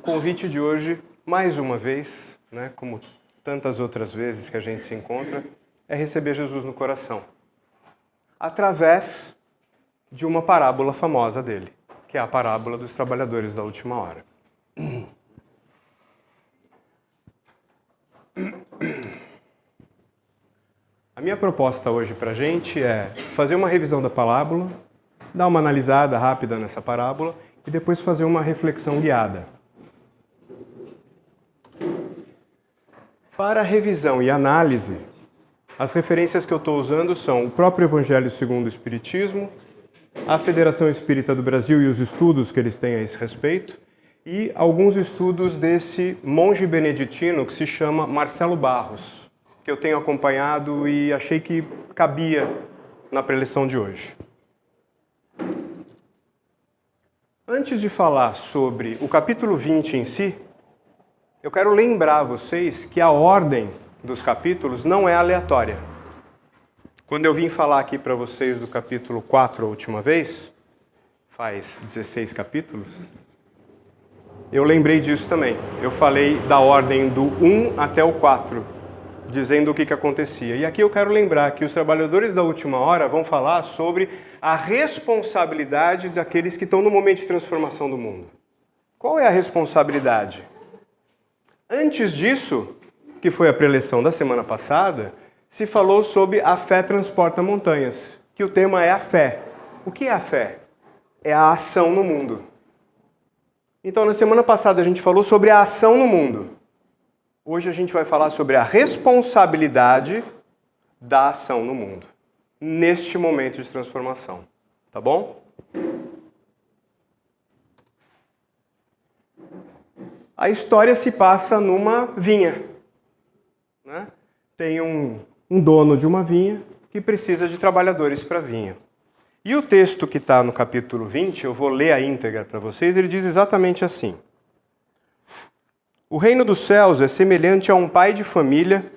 O convite de hoje, mais uma vez, como tantas outras vezes que a gente se encontra, é receber Jesus no coração, através de uma parábola famosa dele, que é a parábola dos trabalhadores da última hora. A minha proposta hoje para a gente é fazer uma revisão da parábola, dar uma analisada rápida nessa parábola e depois fazer uma reflexão guiada. Para a revisão e análise, as referências que eu estou usando são o próprio Evangelho segundo o Espiritismo, a Federação Espírita do Brasil e os estudos que eles têm a esse respeito, e alguns estudos desse monge beneditino que se chama Marcelo Barros, que eu tenho acompanhado e achei que cabia na preleção de hoje. Antes de falar sobre o capítulo 20 em si, eu quero lembrar vocês que a ordem dos capítulos não é aleatória. Quando eu vim falar aqui para vocês do capítulo 4 a última vez, faz 16 capítulos, eu lembrei disso também. Eu falei da ordem do 1 até o 4, dizendo o que acontecia. E aqui eu quero lembrar que os trabalhadores da última hora vão falar sobre a responsabilidade daqueles que estão no momento de transformação do mundo. Qual é a responsabilidade? Antes disso, que foi a preleção da semana passada, se falou sobre a fé transporta montanhas, que o tema é a fé. O que é a fé? É a ação no mundo. Então, na semana passada a gente falou sobre a ação no mundo. Hoje a gente vai falar sobre a responsabilidade da ação no mundo, neste momento de transformação. Tá bom? A história se passa numa vinha. Tem um dono de uma vinha que precisa de trabalhadores para a vinha. E o texto que está no capítulo 20, eu vou ler a íntegra para vocês, ele diz exatamente assim. O reino dos céus é semelhante a um pai de família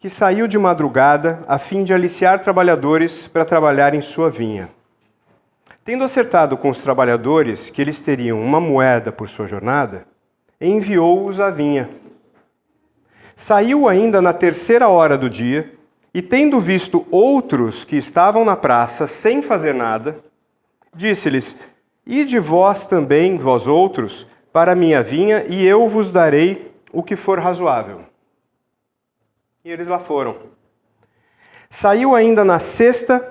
que saiu de madrugada a fim de aliciar trabalhadores para trabalhar em sua vinha. Tendo acertado com os trabalhadores que eles teriam uma moeda por sua jornada, enviou-os à vinha. Saiu ainda na 3ª hora do dia, e tendo visto outros que estavam na praça sem fazer nada, disse-lhes, ide vós também, vós outros, para a minha vinha, e eu vos darei o que for razoável. E eles lá foram. Saiu ainda na 6ª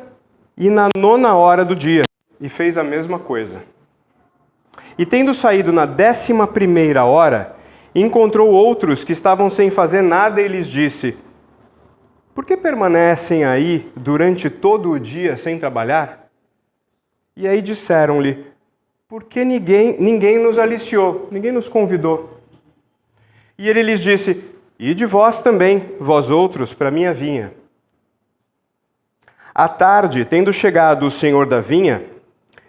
e na 9ª hora do dia, e fez a mesma coisa. E tendo saído na 11ª hora, encontrou outros que estavam sem fazer nada e lhes disse, por que permanecem aí durante todo o dia sem trabalhar? E aí disseram-lhe, porque ninguém nos aliciou, ninguém nos convidou. E ele lhes disse, ide vós também, vós outros, para a minha vinha. À tarde, tendo chegado o senhor da vinha,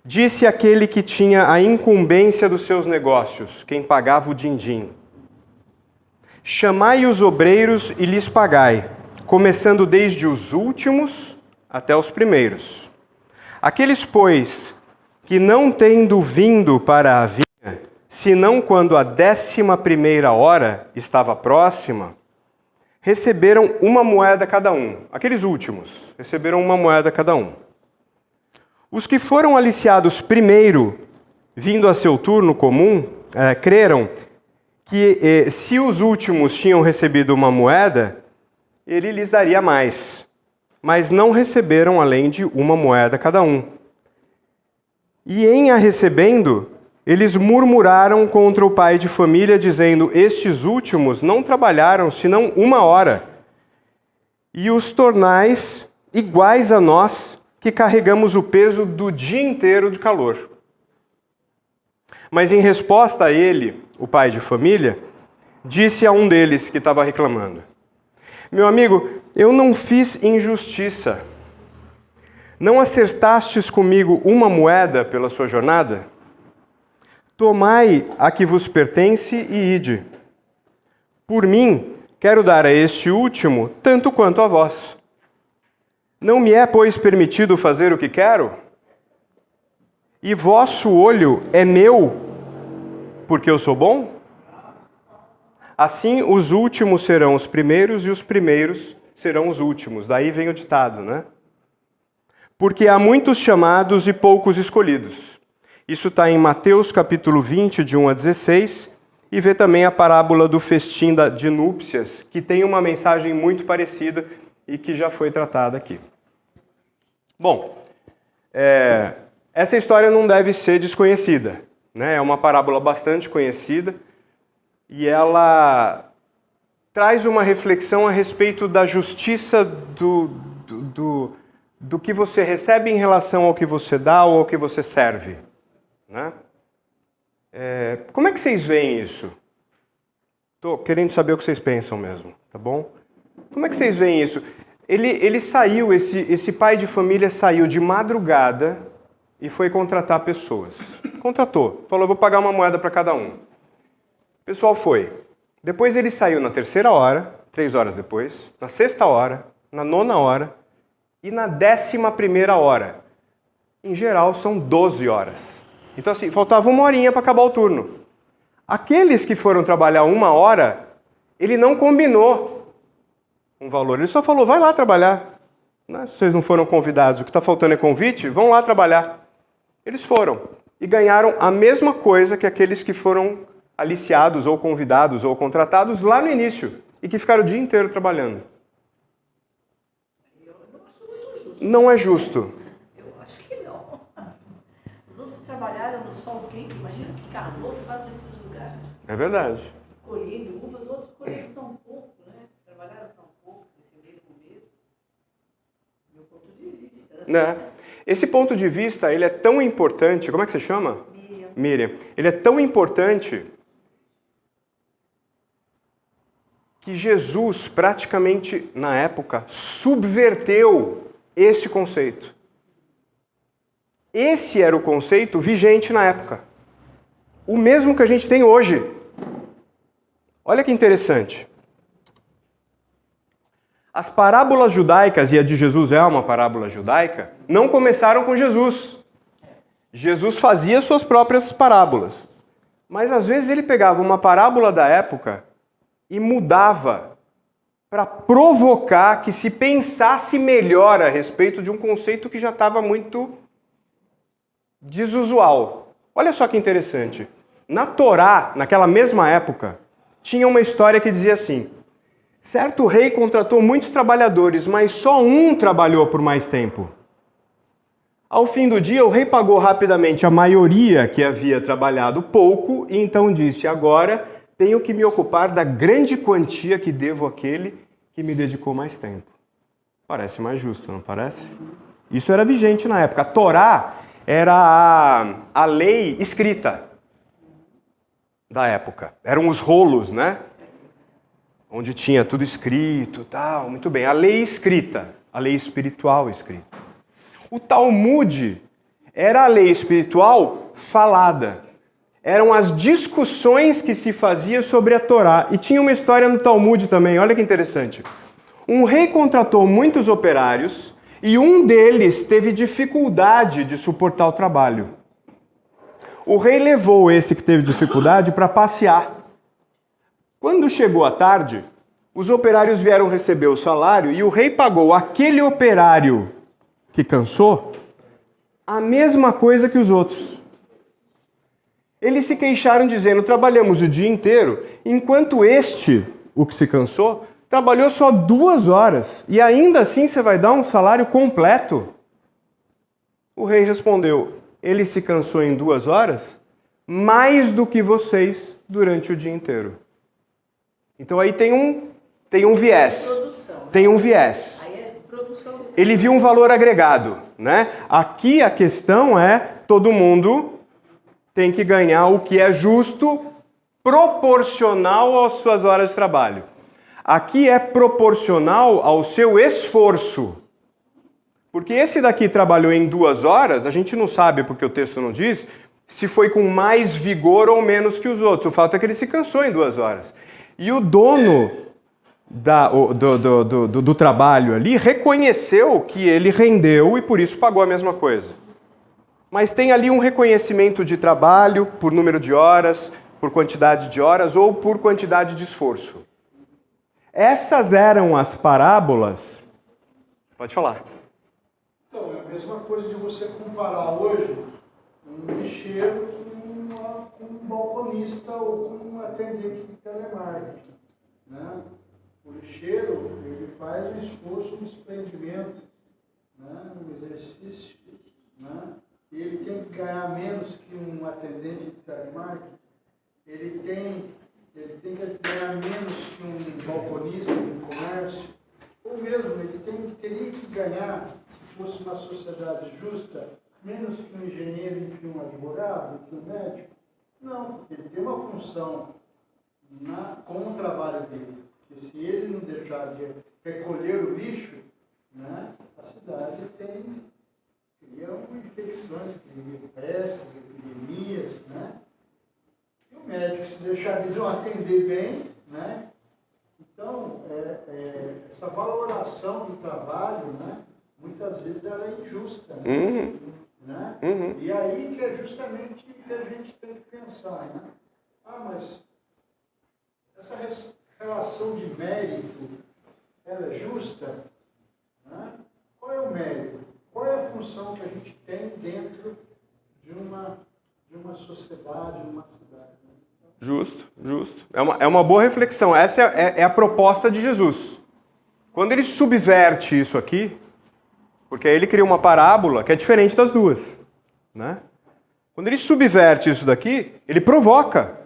disse àquele que tinha a incumbência dos seus negócios, quem pagava o din-din, chamai os obreiros e lhes pagai, começando desde os últimos até os primeiros. Aqueles, pois, que não tendo vindo para a vinha, senão quando a 11ª hora estava próxima, receberam uma moeda cada um. Aqueles últimos receberam uma moeda cada um. Os que foram aliciados primeiro, vindo a seu turno comum, creram que se os últimos tinham recebido uma moeda, ele lhes daria mais. Mas não receberam além de uma moeda cada um. E em a recebendo, eles murmuraram contra o pai de família, dizendo, estes últimos não trabalharam senão 1 hora, e os tornais iguais a nós, que carregamos o peso do dia inteiro de calor. Mas em resposta a ele, o pai de família, disse a um deles que estava reclamando, meu amigo, eu não fiz injustiça. Não acertastes comigo uma moeda pela sua jornada? Tomai a que vos pertence e ide. Por mim, quero dar a este último tanto quanto a vós. Não me é, pois, permitido fazer o que quero? E vosso olho é meu, porque eu sou bom? assim os últimos serão os primeiros e os primeiros serão os últimos. Daí vem o ditado, né? Porque há muitos chamados e poucos escolhidos. Isso está em Mateus capítulo 20, de 1 a 16, e vê também a parábola do festim de núpcias, que tem uma mensagem muito parecida e que já foi tratada aqui. Bom, essa história não deve ser desconhecida, né? É uma parábola bastante conhecida e ela traz uma reflexão a respeito da justiça do que você recebe em relação ao que você dá ou ao que você serve, né? Como é que vocês veem isso? Estou querendo saber o que vocês pensam mesmo, tá bom? Como é que vocês veem isso? Ele saiu, esse pai de família saiu de madrugada e foi contratar pessoas. Contratou, falou, vou pagar uma moeda para cada um. O pessoal foi. Depois ele saiu na 3ª hora, 3 horas depois, na 6ª hora, na 9ª hora e na 11ª hora. Em geral, são 12 horas. Então, assim, faltava 1 horinha para acabar o turno. Aqueles que foram trabalhar 1 hora, ele não combinou um valor. Ele só falou, vai lá trabalhar. Né? Se vocês não foram convidados, o que está faltando é convite, vão lá trabalhar. Eles foram e ganharam a mesma coisa que aqueles que foram aliciados ou convidados ou contratados lá no início e que ficaram o dia inteiro trabalhando. Não é justo. Eu acho que não. Os outros trabalharam no sol quente, imagina que calor que faz nesses lugares. É verdade. Colhendo uvas, os outros colheram tão pouco, né? Trabalharam tão pouco, receberam o mesmo. Meu ponto de vista. Né? Esse ponto de vista, ele é tão importante, como é que você chama? Miriam. Ele é tão importante que Jesus, praticamente, na época, subverteu esse conceito. Esse era o conceito vigente na época. O mesmo que a gente tem hoje. Olha que interessante. As parábolas judaicas, e a de Jesus é uma parábola judaica, não começaram com Jesus. Jesus fazia suas próprias parábolas. Mas às vezes ele pegava uma parábola da época e mudava para provocar que se pensasse melhor a respeito de um conceito que já estava muito desusual. Olha só que interessante. Na Torá, naquela mesma época, tinha uma história que dizia assim: certo rei contratou muitos trabalhadores, mas só um trabalhou por mais tempo. Ao fim do dia, o rei pagou rapidamente a maioria que havia trabalhado pouco e então disse: agora tenho que me ocupar da grande quantia que devo àquele que me dedicou mais tempo. Parece mais justo, não parece? Isso era vigente na época. A Torá era a lei escrita da época. Eram os rolos, né? Onde tinha tudo escrito, tal, muito bem. A lei escrita, a lei espiritual escrita. O Talmud era a lei espiritual falada. Eram as discussões que se fazia sobre a Torá. E tinha uma história no Talmud também, olha que interessante. Um rei contratou muitos operários e um deles teve dificuldade de suportar o trabalho. O rei levou esse que teve dificuldade para passear. Quando chegou a tarde, os operários vieram receber o salário e o rei pagou aquele operário que cansou a mesma coisa que os outros. Eles se queixaram dizendo: trabalhamos o dia inteiro, enquanto este, o que se cansou, trabalhou só 2 horas e ainda assim você vai dar um salário completo? O rei respondeu: ele se cansou em 2 horas mais do que vocês durante o dia inteiro. Então aí tem um viés. Tem um viés. Ele viu um valor agregado, né? Aqui a questão é: todo mundo tem que ganhar o que é justo, proporcional às suas horas de trabalho. Aqui é proporcional ao seu esforço. Porque esse daqui trabalhou em 2 horas, a gente não sabe, porque o texto não diz, se foi com mais vigor ou menos que os outros. O fato é que ele se cansou em 2 horas. E o dono do trabalho ali reconheceu que ele rendeu e por isso pagou a mesma coisa. Mas tem ali um reconhecimento de trabalho por número de horas, por quantidade de horas ou por quantidade de esforço. Essas eram as parábolas. Pode falar. Então, é a mesma coisa de você comparar hoje um lixeiro com um balconista ou com um atendente de telemarketing, né? O lixeiro, ele faz um esforço, um desprendimento, né? Um exercício, né? E ele tem que ganhar menos que um atendente de telemarketing. Ele tem que ganhar menos que um balconista de um comércio. Ou mesmo, ele teria que ganhar, se fosse uma sociedade justa, menos que um engenheiro, que um advogado, que um médico. Não, porque ele tem uma função com o trabalho dele. Porque se ele não deixar de recolher o lixo, né, a cidade cria infecções, cria pestes, epidemias, né? E o médico, se deixar de não atender bem, né? Então, essa valoração do trabalho, né, muitas vezes ela é injusta. Né? Né? E aí que é justamente o que a gente tem que pensar. Né? Mas essa relação de mérito, ela é justa? Né? Qual é o mérito? Qual é a função que a gente tem dentro de uma sociedade, de uma cidade? Justo, justo. É uma boa reflexão. Essa é a proposta de Jesus. Quando ele subverte isso aqui, porque aí ele cria uma parábola que é diferente das duas, né? Quando ele subverte isso daqui, ele provoca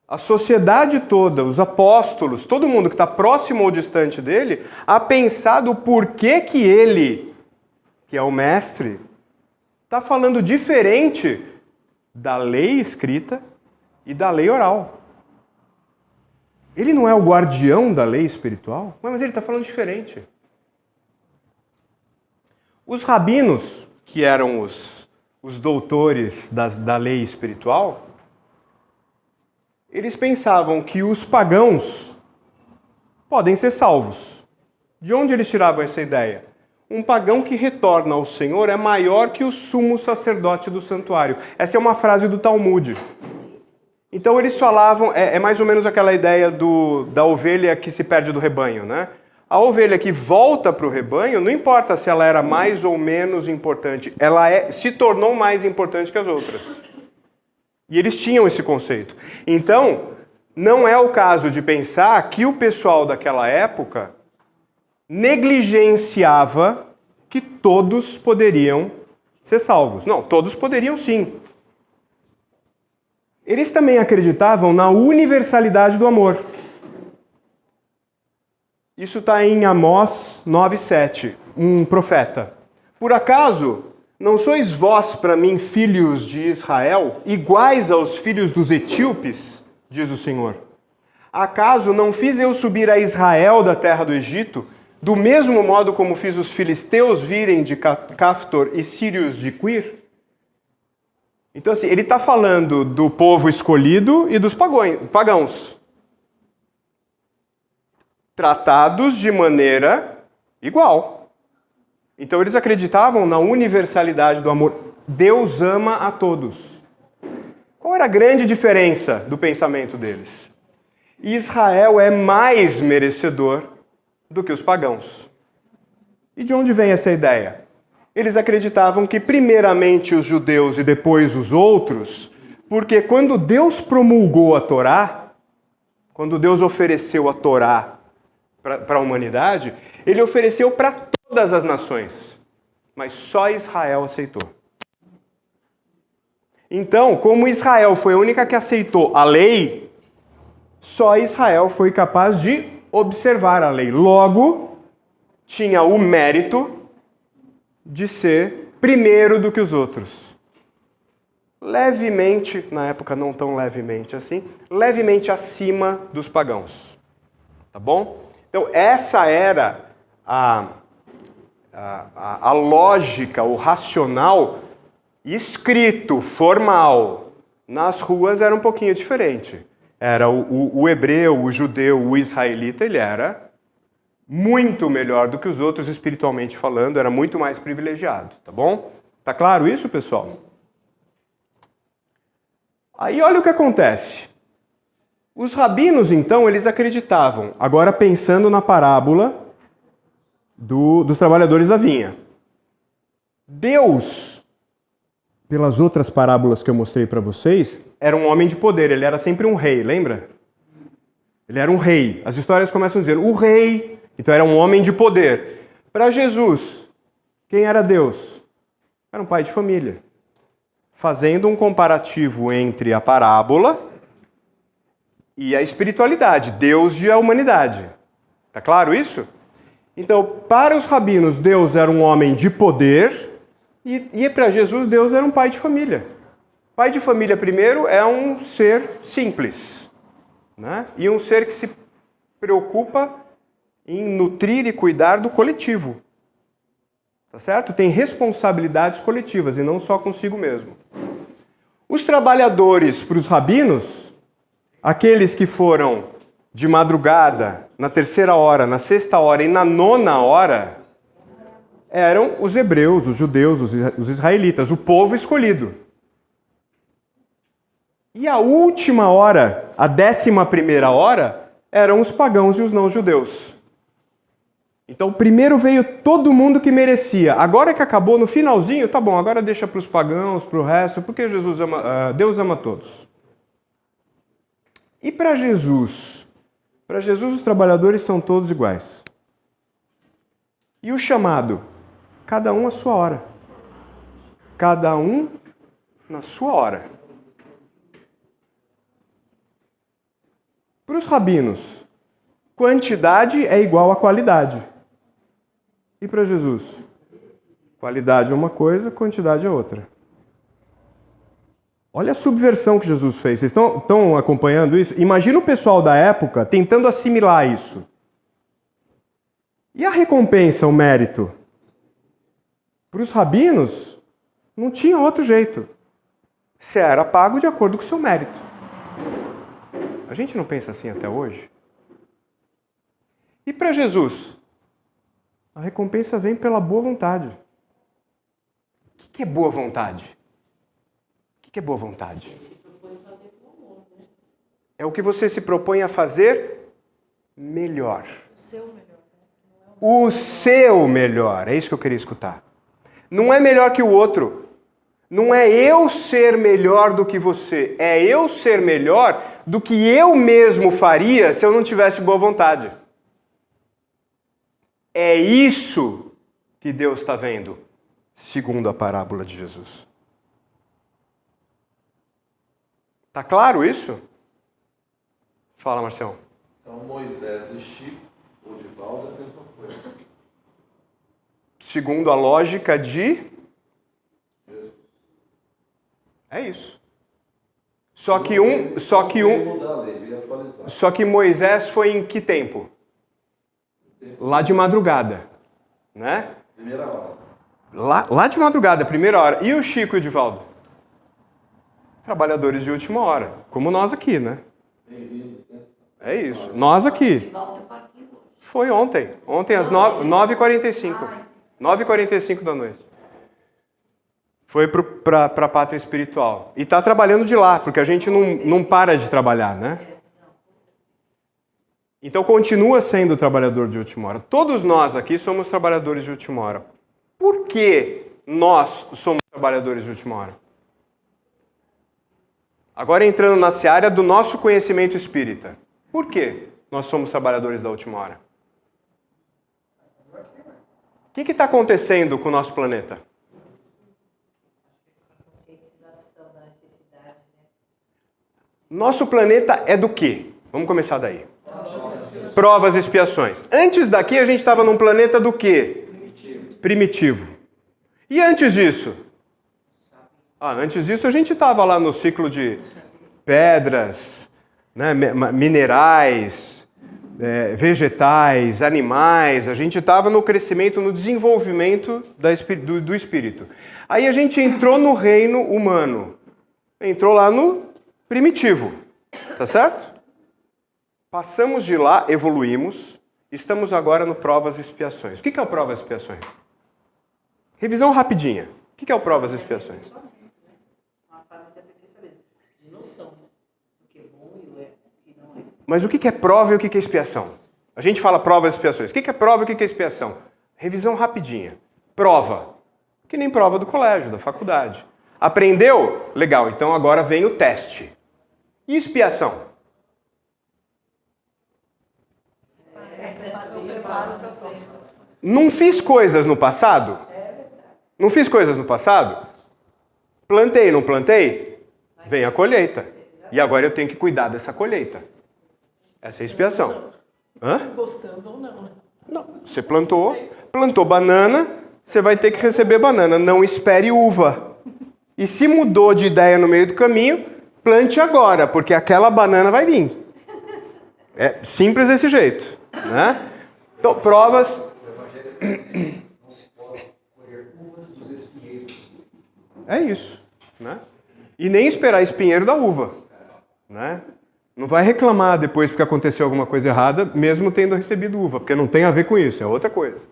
a sociedade toda, os apóstolos, todo mundo que está próximo ou distante dele, a pensar do porquê que ele, que é o mestre, está falando diferente da lei escrita e da lei oral. Ele não é o guardião da lei espiritual? Mas ele está falando diferente. Os rabinos, que eram os doutores da lei espiritual, eles pensavam que os pagãos podem ser salvos. De onde eles tiravam essa ideia? Um pagão que retorna ao Senhor é maior que o sumo sacerdote do santuário. Essa é uma frase do Talmud. Então eles falavam, é mais ou menos aquela ideia da ovelha que se perde do rebanho, né? A ovelha que volta para o rebanho, não importa se ela era mais ou menos importante, ela se tornou mais importante que as outras. E eles tinham esse conceito. Então, não é o caso de pensar que o pessoal daquela época negligenciava que todos poderiam ser salvos. Não, todos poderiam sim. Eles também acreditavam na universalidade do amor. Isso está em Amós 9,7, um profeta. Por acaso, não sois vós para mim, filhos de Israel, iguais aos filhos dos etíopes, diz o Senhor? Acaso não fiz eu subir a Israel da terra do Egito, do mesmo modo como fiz os filisteus virem de Caftor e sírios de Quir? Então, assim, ele está falando do povo escolhido e dos pagãos. Tratados de maneira igual. Então, eles acreditavam na universalidade do amor. Deus ama a todos. Qual era a grande diferença do pensamento deles? Israel é mais merecedor do que os pagãos. E de onde vem essa ideia? Eles acreditavam que primeiramente os judeus e depois os outros, porque quando Deus promulgou a Torá, quando Deus ofereceu a Torá para a humanidade, ele ofereceu para todas as nações, mas só Israel aceitou. Então, como Israel foi a única que aceitou a lei, só Israel foi capaz de observar a lei. Logo, tinha o mérito de ser primeiro do que os outros. Levemente, na época não tão levemente assim, levemente acima dos pagãos. Tá bom? Então, essa era a lógica, o racional escrito, formal. Nas ruas era um pouquinho diferente. Era o hebreu, o judeu, o israelita, ele era muito melhor do que os outros espiritualmente falando, era muito mais privilegiado, tá bom? Tá claro isso, pessoal? Aí olha o que acontece. Os rabinos, então, eles acreditavam, agora pensando na parábola dos trabalhadores da vinha. Deus, pelas outras parábolas que eu mostrei para vocês, era um homem de poder, ele era sempre um rei, lembra? Ele era um rei. As histórias começam dizendo, o rei, então era um homem de poder. Para Jesus, quem era Deus? Era um pai de família. Fazendo um comparativo entre a parábola e a espiritualidade, Deus e a humanidade. Tá claro isso? Então, para os rabinos, Deus era um homem de poder e para Jesus, Deus era um pai de família. Pai de família, primeiro, é um ser simples, né? E um ser que se preocupa em nutrir e cuidar do coletivo. Tá certo? Tem responsabilidades coletivas e não só consigo mesmo. Os trabalhadores para os rabinos, aqueles que foram de madrugada, na 3ª hora, na 6ª hora e na 9ª hora, eram os hebreus, os judeus, os israelitas, o povo escolhido. E a última hora, a 11ª hora, eram os pagãos e os não-judeus. Então, primeiro veio todo mundo que merecia. Agora que acabou, no finalzinho, tá bom, agora deixa para os pagãos, para o resto, porque Deus ama todos. E para Jesus? Para Jesus, os trabalhadores são todos iguais. E o chamado? Cada um à sua hora. Cada um na sua hora. Para os rabinos, quantidade é igual a qualidade. E para Jesus? Qualidade é uma coisa, quantidade é outra. Olha a subversão que Jesus fez. Vocês estão acompanhando isso? Imagina o pessoal da época tentando assimilar isso. E a recompensa, o mérito? Para os rabinos, não tinha outro jeito. Você era pago de acordo com o seu mérito. A gente não pensa assim até hoje? E para Jesus? A recompensa vem pela boa vontade. O que é boa vontade? O que é boa vontade? É o que você se propõe a fazer melhor. O seu melhor. É isso que eu queria escutar. Não é melhor que o outro. Não é eu ser melhor do que você. É eu ser melhor do que eu mesmo faria se eu não tivesse boa vontade. É isso que Deus está vendo, segundo a parábola de Jesus. Tá claro isso? Fala, Marcelo. Então, Moisés e Chico, ou Divaldo, é a mesma coisa. Segundo a lógica de... É isso. Só que Moisés foi em que tempo? Lá de madrugada, né? Primeira hora. Lá de madrugada, primeira hora. E o Chico e o Divaldo? Trabalhadores de última hora, como nós aqui, né? Bem-vindos, né? É isso. Nós aqui. Foi ontem. Ontem às 9h45. 9h45 da noite. Foi para a pátria espiritual. E está trabalhando de lá, porque a gente não para de trabalhar, né? Então continua sendo trabalhador de última hora. Todos nós aqui somos trabalhadores de última hora. Por que nós somos trabalhadores de última hora? Agora entrando na seara do nosso conhecimento espírita. Por que nós somos trabalhadores da última hora? O que está acontecendo com o nosso planeta? Nosso planeta é do quê? Vamos começar daí. Provas e expiações. Antes daqui a gente estava num planeta do quê? Primitivo. E antes disso? Antes disso a gente estava lá no ciclo de pedras, né, minerais, vegetais, animais. A gente estava no crescimento, no desenvolvimento do espírito. Aí a gente entrou no reino humano. Entrou lá no primitivo. Tá certo? Passamos de lá, evoluímos, estamos agora no provas e expiações. O que é o provas e expiações? Revisão rapidinha. O que é o provas e expiações? Mas o que é prova e o que é expiação? A gente fala provas e expiações. O que é prova e o que é expiação? Revisão rapidinha. Prova, que nem prova do colégio, da faculdade. Aprendeu? Legal, então agora vem o teste. E expiação? Não fiz coisas no passado? Não fiz coisas no passado? Plantei, não plantei? Vem a colheita. E agora eu tenho que cuidar dessa colheita. Essa é a expiação. Hã? Gostando ou não, né? Não. Você plantou banana, você vai ter que receber banana. Não espere uva. E se mudou de ideia no meio do caminho, plante agora, porque aquela banana vai vir. É simples desse jeito, né? Então, provas... Não se pode colher uvas dos espinheiros. É isso, né? E nem esperar espinheiro da uva, né? Não vai reclamar depois porque aconteceu alguma coisa errada, mesmo tendo recebido uva, porque não tem a ver com isso, é outra coisa.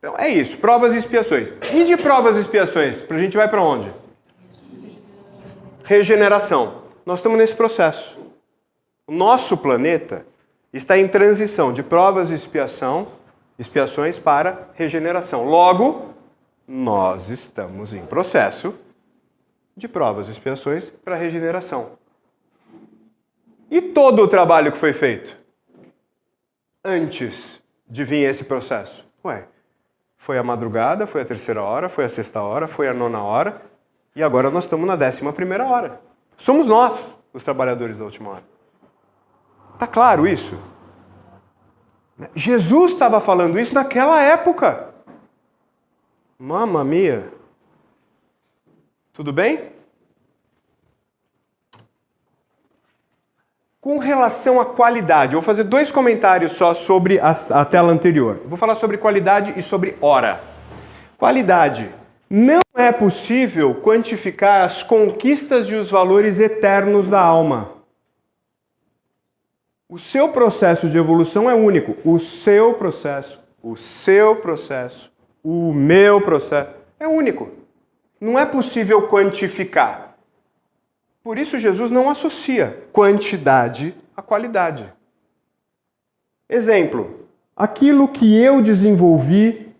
Então, é isso, provas e expiações. E de provas e expiações, a gente vai para onde? Regeneração. Nós estamos nesse processo. O nosso planeta está em transição de provas e expiações para regeneração. Logo, nós estamos em processo de provas e expiações para regeneração. E todo o trabalho que foi feito antes de vir esse processo? Foi a madrugada, foi a 3ª hora, foi a 6ª hora, foi a 9ª hora e agora nós estamos na 11ª hora. Somos nós, os trabalhadores da última hora. Tá claro isso? Jesus estava falando isso naquela época. Mamma mia. Tudo bem? Com relação à qualidade, eu vou fazer 2 comentários só sobre a tela anterior. Vou falar sobre qualidade e sobre hora. Qualidade. Não é possível quantificar as conquistas e os valores eternos da alma. O seu processo de evolução é único. O seu processo, o meu processo é único. Não é possível quantificar. Por isso Jesus não associa quantidade à qualidade. Exemplo, aquilo que eu desenvolvi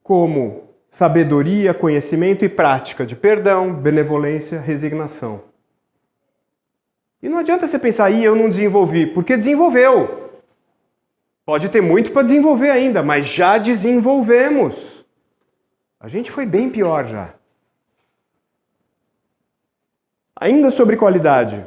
como sabedoria, conhecimento e prática de perdão, benevolência, resignação. E não adianta você pensar, eu não desenvolvi, porque desenvolveu. Pode ter muito para desenvolver ainda, mas já desenvolvemos. A gente foi bem pior já. Ainda sobre qualidade,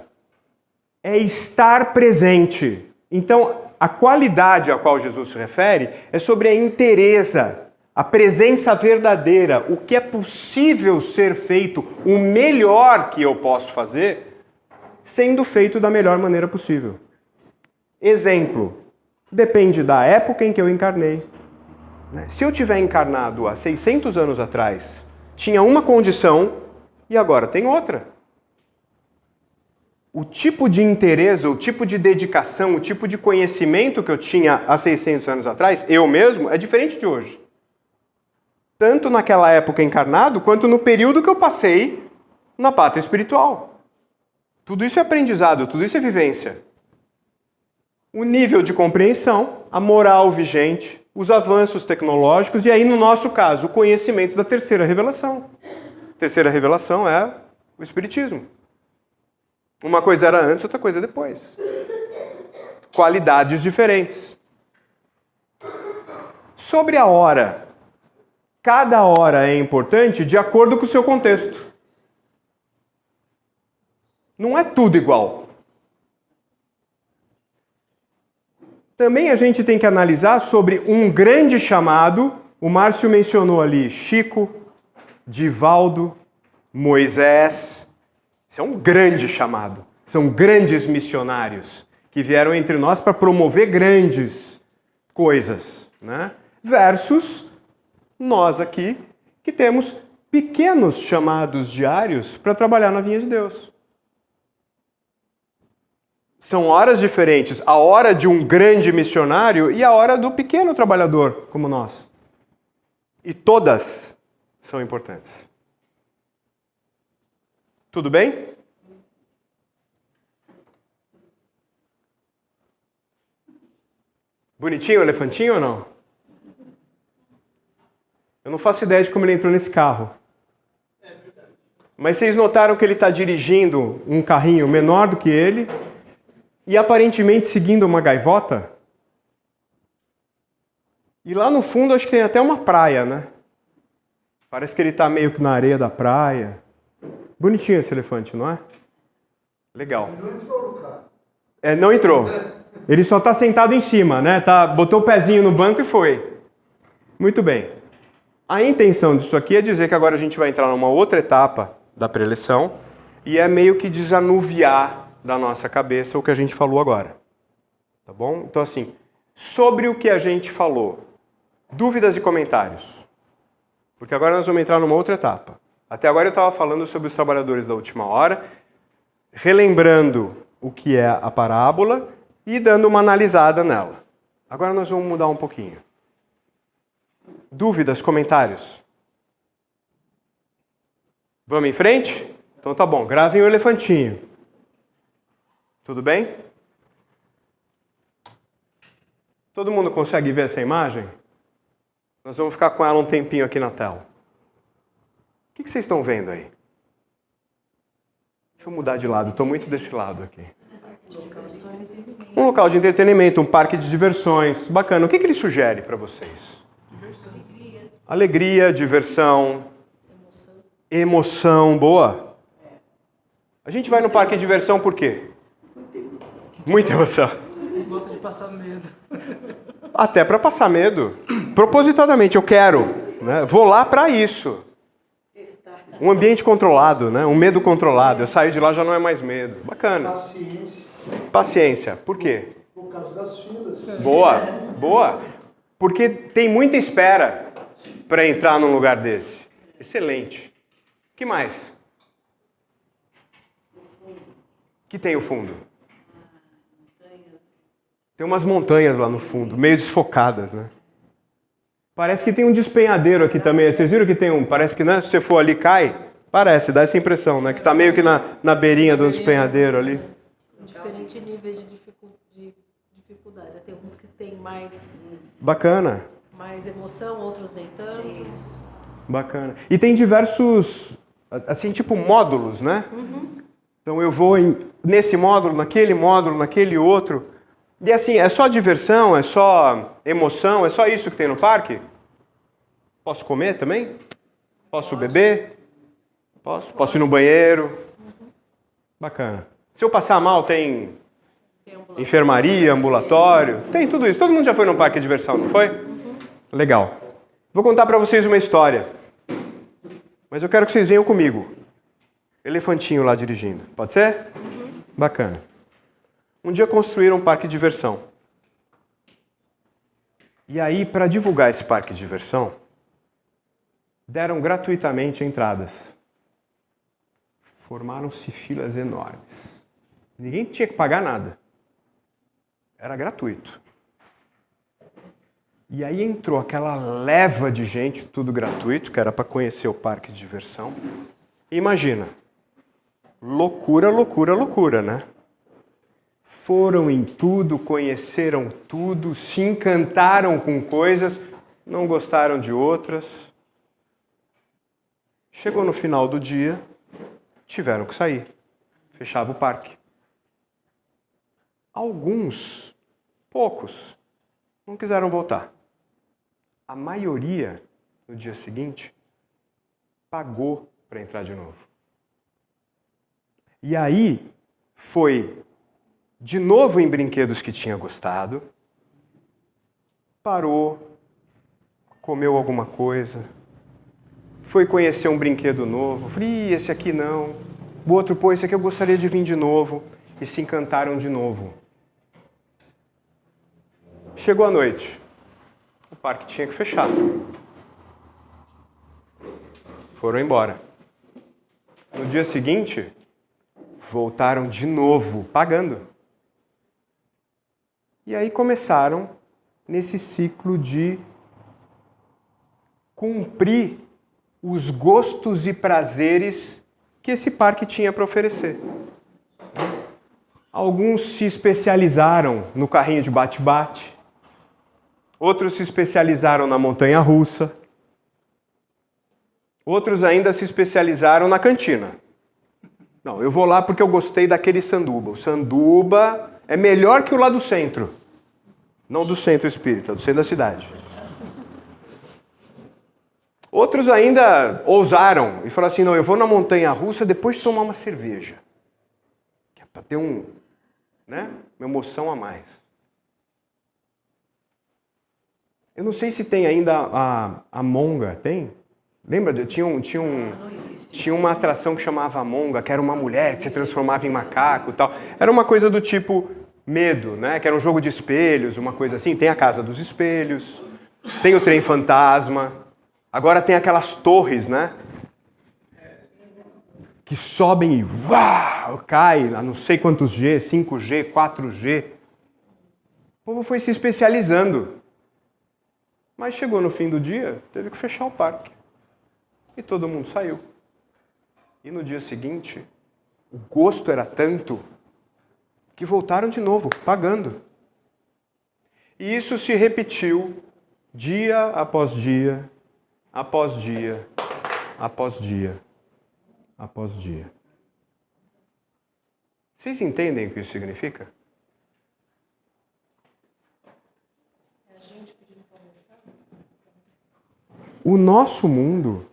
é estar presente. Então, a qualidade a qual Jesus se refere é sobre a inteireza, a presença verdadeira, o que é possível ser feito, o melhor que eu posso fazer, sendo feito da melhor maneira possível. Exemplo, depende da época em que eu encarnei. Se eu tiver encarnado há 600 anos atrás, tinha uma condição e agora tem outra. O tipo de interesse, o tipo de dedicação, o tipo de conhecimento que eu tinha há 600 anos atrás, eu mesmo, é diferente de hoje. Tanto naquela época encarnado, quanto no período que eu passei na pátria espiritual. Tudo isso é aprendizado, tudo isso é vivência. O nível de compreensão, a moral vigente, os avanços tecnológicos e aí, no nosso caso, o conhecimento da terceira revelação. A terceira revelação é o Espiritismo. Uma coisa era antes, outra coisa depois. Qualidades diferentes. Sobre a hora. Cada hora é importante de acordo com o seu contexto. Não é tudo igual. Também a gente tem que analisar sobre um grande chamado. O Márcio mencionou ali Chico, Divaldo, Moisés. Isso é um grande chamado. São grandes missionários que vieram entre nós para promover grandes coisas, né? Versus nós aqui, que temos pequenos chamados diários para trabalhar na vinha de Deus. São horas diferentes. A hora de um grande missionário e a hora do pequeno trabalhador, como nós. E todas são importantes. Tudo bem? Bonitinho o elefantinho ou não? Eu não faço ideia de como ele entrou nesse carro. Mas vocês notaram que ele está dirigindo um carrinho menor do que ele e aparentemente seguindo uma gaivota? E lá no fundo acho que tem até uma praia, né? Parece que ele está meio que na areia da praia. Bonitinho esse elefante, não é? Legal. Ele não entrou no carro. Não entrou. Ele só está sentado em cima, né? Botou o pezinho no banco e foi. Muito bem. A intenção disso aqui é dizer que agora a gente vai entrar numa outra etapa da preleção e é meio que desanuviar da nossa cabeça o que a gente falou agora. Tá bom? Então assim, sobre o que a gente falou, dúvidas e comentários. Porque agora nós vamos entrar numa outra etapa. Até agora eu estava falando sobre os trabalhadores da última hora, relembrando o que é a parábola e dando uma analisada nela. Agora nós vamos mudar um pouquinho. Dúvidas, comentários? Vamos em frente? Então tá bom, gravem o elefantinho. Tudo bem? Todo mundo consegue ver essa imagem? Nós vamos ficar com ela um tempinho aqui na tela. O que vocês estão vendo aí? Deixa eu mudar de lado, estou muito desse lado aqui. Um local de entretenimento, um parque de diversões. Bacana. O que ele sugere para vocês? Alegria, diversão, emoção. Boa. A gente vai no parque de diversão por quê? Muita emoção. Gosta de passar medo. Até para passar medo. Propositadamente, eu quero. Né? Vou lá para isso. Um ambiente controlado, né? Um medo controlado. Eu saio de lá, já não é mais medo. Bacana. Paciência. Paciência. Por quê? Por causa das filas. Boa, boa. Porque tem muita espera para entrar num lugar desse. Excelente. O que mais? Que tem o fundo? Tem umas montanhas lá no fundo, meio desfocadas, né? Parece que tem um despenhadeiro aqui também. Vocês viram que tem um? Parece que, né, se você for ali, cai. Parece, dá essa impressão, né? Que tá meio que na beirinha do despenhadeiro ali. Diferentes níveis de dificuldade. Tem uns que tem mais Bacana. emoção, outros nem tanto. Bacana. E tem diversos, assim, tipo módulos, né? Então eu vou nesse módulo, naquele outro. E assim, é só diversão, é só emoção, é só isso que tem no parque? Posso comer também? Posso beber? Posso ir no banheiro? Bacana. Se eu passar mal, tem enfermaria, ambulatório, tem tudo isso. Todo mundo já foi num parque de diversão, não foi? Legal. Vou contar para vocês uma história. Mas eu quero que vocês venham comigo. Elefantinho lá dirigindo. Pode ser? Bacana. Um dia construíram um parque de diversão. E aí, para divulgar esse parque de diversão, deram gratuitamente entradas. Formaram-se filas enormes. Ninguém tinha que pagar nada. Era gratuito. E aí entrou aquela leva de gente, tudo gratuito, que era para conhecer o parque de diversão. E imagina, loucura, loucura, loucura, né? Foram em tudo, conheceram tudo, se encantaram com coisas, não gostaram de outras. Chegou no final do dia, tiveram que sair. Fechava o parque. Alguns, poucos, não quiseram voltar. A maioria, no dia seguinte, pagou para entrar de novo. E aí foi de novo em brinquedos que tinha gostado, parou, comeu alguma coisa, foi conhecer um brinquedo novo, falei, esse aqui não, o outro, pô, esse aqui eu gostaria de vir de novo, e se encantaram de novo. Chegou a noite, o parque tinha que fechar. Foram embora. No dia seguinte, voltaram de novo, pagando. E aí começaram nesse ciclo de cumprir os gostos e prazeres que esse parque tinha para oferecer. Alguns se especializaram no carrinho de bate-bate, Outros se especializaram na montanha-russa. Outros ainda se especializaram na cantina. Não, eu vou lá porque eu gostei daquele sanduba. O sanduba é melhor que o lá do centro. Não do centro espírita, do centro da cidade. Outros ainda ousaram e falaram assim, não, eu vou na montanha-russa depois de tomar uma cerveja. Que é para ter uma emoção a mais. Eu não sei se tem ainda a monga, tem? Lembra? Tinha uma atração que chamava Monga, que era uma mulher que se transformava em macaco e tal. Era uma coisa do tipo Medo, né? Que era um jogo de espelhos, uma coisa assim. Tem a Casa dos Espelhos, tem o Trem Fantasma, agora tem aquelas torres, né? Que sobem e cai a não sei quantos G, 5G, 4G. O povo foi se especializando. Mas chegou no fim do dia, teve que fechar o parque. E todo mundo saiu. E no dia seguinte, o gosto era tanto que voltaram de novo, pagando. E isso se repetiu dia após dia, após dia, após dia, após dia. Vocês entendem o que isso significa? O nosso mundo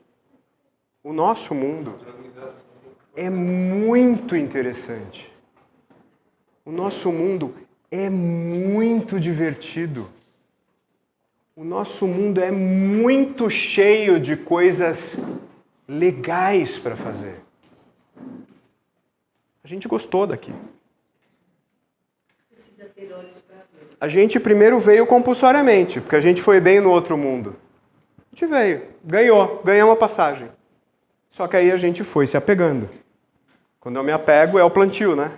é muito interessante. O nosso mundo é muito divertido. O nosso mundo é muito cheio de coisas legais para fazer. A gente gostou daqui. Precisa ter olhos para ver. A gente primeiro veio compulsoriamente, porque a gente foi bem no outro mundo. A gente veio, ganhou uma passagem. Só que aí a gente foi se apegando. Quando eu me apego é o plantio, né?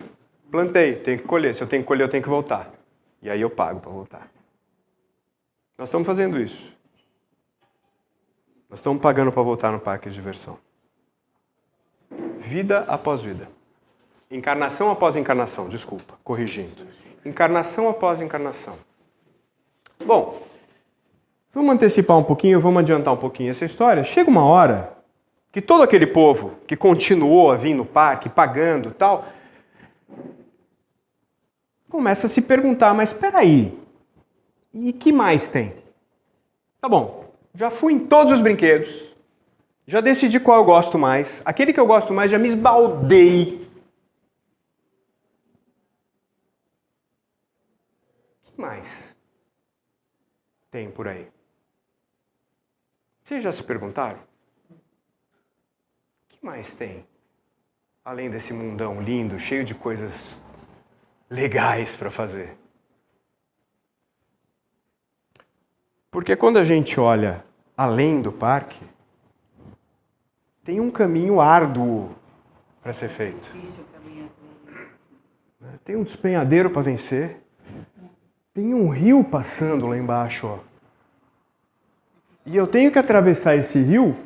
Plantei, tenho que colher. Se eu tenho que colher, eu tenho que voltar. E aí eu pago para voltar. Nós estamos fazendo isso. Nós estamos pagando para voltar no parque de diversão. Vida após vida. Encarnação após encarnação, desculpa, corrigindo. Encarnação após encarnação. Bom, vamos antecipar um pouquinho, vamos adiantar um pouquinho essa história. Chega uma hora que todo aquele povo que continuou a vir no parque, pagando e tal, começa a se perguntar, mas espera aí, e que mais tem? Tá bom, já fui em todos os brinquedos, já decidi qual eu gosto mais, aquele que eu gosto mais já me esbaldei. O que mais tem por aí? Vocês já se perguntaram? O que mais tem? Além desse mundão lindo, cheio de coisas legais para fazer. Porque quando a gente olha além do parque, tem um caminho árduo para ser feito. Difícil caminhar. Tem um despenhadeiro para vencer. Tem um rio passando lá embaixo, ó. E eu tenho que atravessar esse rio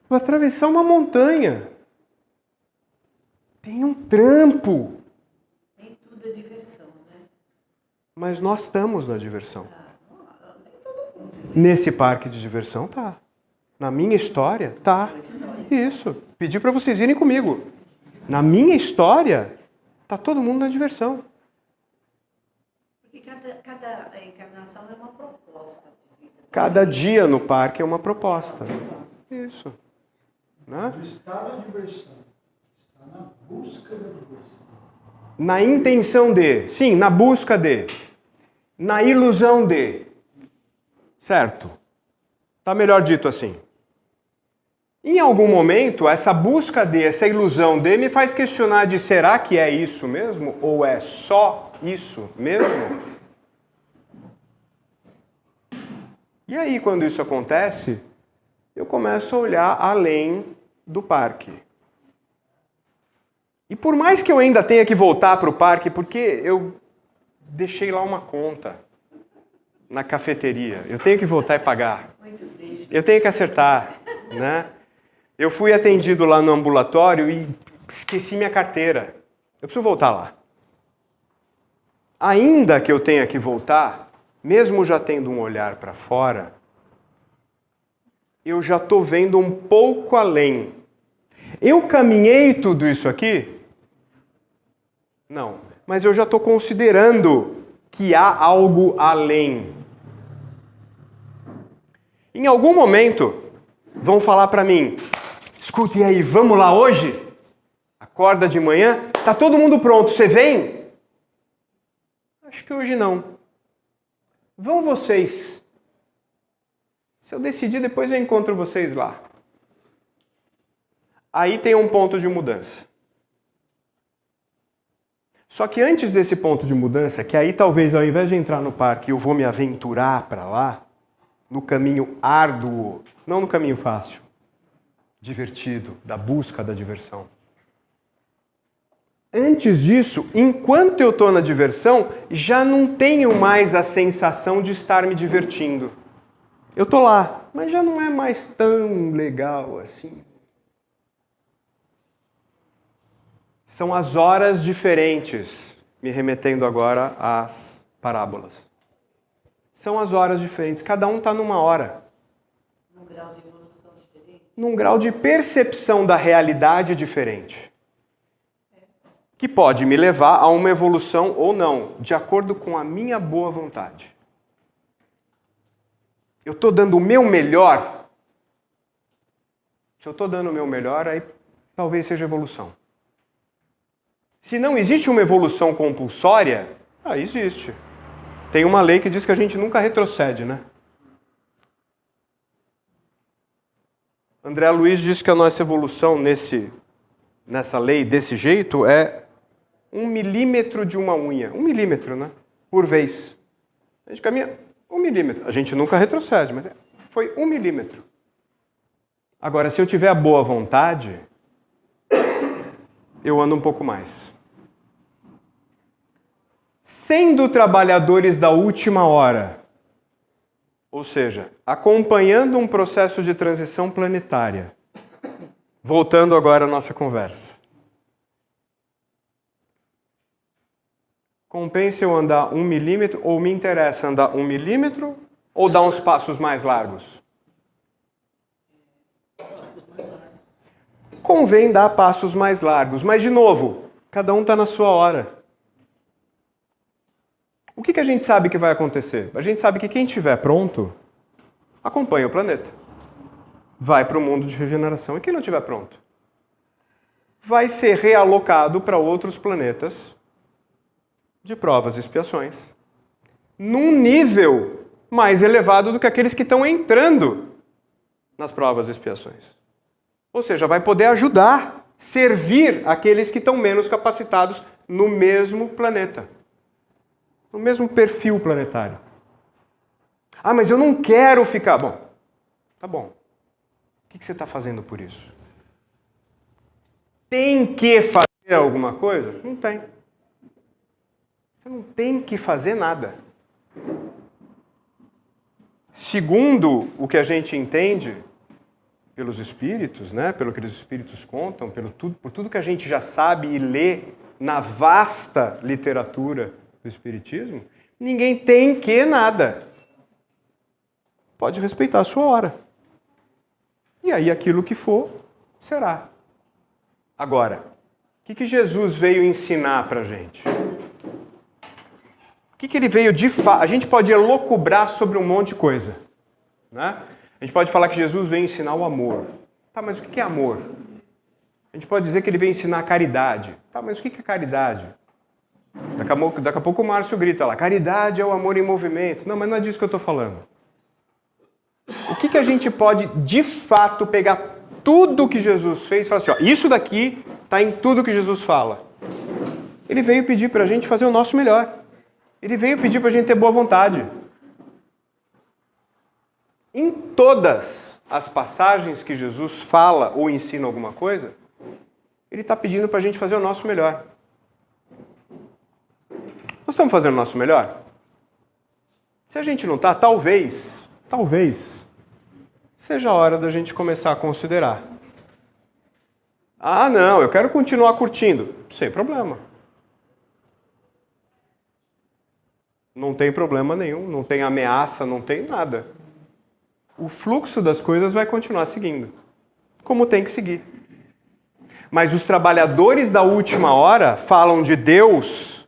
para atravessar uma montanha. Tem um trampo. Nem tudo é diversão, né? Mas nós estamos na diversão. Nesse parque de diversão, tá. Na minha história, tá. Isso. Pedi para vocês irem comigo. Na minha história, tá todo mundo na diversão. Porque cada encarnação é uma proposta de vida. Cada dia no parque é uma proposta. Isso. Né? Não está na diversão, está na busca da diversão. Na intenção de, sim, na busca de, na ilusão de. Certo? Tá melhor dito assim. Em algum momento, essa busca de, essa ilusão de, me faz questionar de será que é isso mesmo? Ou é só isso mesmo? E aí, quando isso acontece, eu começo a olhar além do parque. E por mais que eu ainda tenha que voltar para o parque, porque eu deixei lá uma conta na cafeteria, eu tenho que voltar e pagar. Eu tenho que acertar, né? Eu fui atendido lá no ambulatório e esqueci minha carteira. Eu preciso voltar lá. Ainda que eu tenha que voltar, mesmo já tendo um olhar para fora, eu já estou vendo um pouco além. Eu caminhei tudo isso aqui? Não. Mas eu já estou considerando que há algo além. Em algum momento, vão falar para mim, escuta, e aí, vamos lá hoje? Acorda de manhã, tá todo mundo pronto, você vem? Acho que hoje não. Vão vocês. Se eu decidir, depois eu encontro vocês lá. Aí tem um ponto de mudança. Só que antes desse ponto de mudança, que aí talvez ao invés de entrar no parque eu vou me aventurar para lá, no caminho árduo, não no caminho fácil, divertido, da busca da diversão. Antes disso, enquanto eu estou na diversão, já não tenho mais a sensação de estar me divertindo. Eu estou lá, mas já não é mais tão legal assim. São as horas diferentes, me remetendo agora às parábolas. São as horas diferentes, cada um está numa hora. Num grau de evolução diferente. Num grau de percepção da realidade diferente. Que pode me levar a uma evolução ou não, de acordo com a minha boa vontade. Eu estou dando o meu melhor? Se eu estou dando o meu melhor, aí talvez seja evolução. Se não existe uma evolução compulsória, existe. Tem uma lei que diz que a gente nunca retrocede, né? André Luiz diz que a nossa evolução nessa lei, desse jeito, é 1 milímetro de uma unha. 1 milímetro, né? Por vez. A gente caminha 1 milímetro. A gente nunca retrocede, mas foi 1 milímetro. Agora, se eu tiver a boa vontade, eu ando um pouco mais. Sendo trabalhadores da última hora, ou seja, acompanhando um processo de transição planetária. Voltando agora à nossa conversa. Compensa eu andar 1 milímetro, ou me interessa andar 1 milímetro, ou dar uns passos mais largos? Convém dar passos mais largos, mas de novo, cada um está na sua hora. O que a gente sabe que vai acontecer? A gente sabe que quem estiver pronto, acompanha o planeta. Vai para o mundo de regeneração. E quem não estiver pronto? Vai ser realocado para outros planetas de provas e expiações, num nível mais elevado do que aqueles que estão entrando nas provas e expiações. Ou seja, vai poder ajudar, servir aqueles que estão menos capacitados no mesmo planeta. No mesmo perfil planetário. Ah, mas eu não quero ficar... Bom, tá bom. O que você está fazendo por isso? Tem que fazer alguma coisa? Não tem. Você não tem que fazer nada. Segundo o que a gente entende pelos espíritos, né? Pelo que os espíritos contam, por tudo que a gente já sabe e lê na vasta literatura do espiritismo, ninguém tem que nada. Pode respeitar a sua hora. E aí aquilo que for, será. Agora, o que Jesus veio ensinar pra gente? O que ele veio de fato? A gente pode elocubrar sobre um monte de coisa, né? A gente pode falar que Jesus veio ensinar o amor. Tá, mas o que é amor? A gente pode dizer que ele veio ensinar a caridade. Tá, mas o que é caridade? Daqui a pouco o Márcio grita lá, caridade é o amor em movimento. Não, mas não é disso que eu estou falando. O que a gente pode, de fato, pegar tudo que Jesus fez e falar assim, ó, isso daqui está em tudo que Jesus fala. Ele veio pedir para a gente fazer o nosso melhor. Ele veio pedir para a gente ter boa vontade. Em todas as passagens que Jesus fala ou ensina alguma coisa, ele está pedindo para a gente fazer o nosso melhor. Nós estamos fazendo o nosso melhor? Se a gente não está, talvez, seja a hora da gente começar a considerar. Ah, não, eu quero continuar curtindo. Sem problema. Não tem problema nenhum, não tem ameaça, não tem nada. O fluxo das coisas vai continuar seguindo, como tem que seguir. Mas os trabalhadores da última hora falam de Deus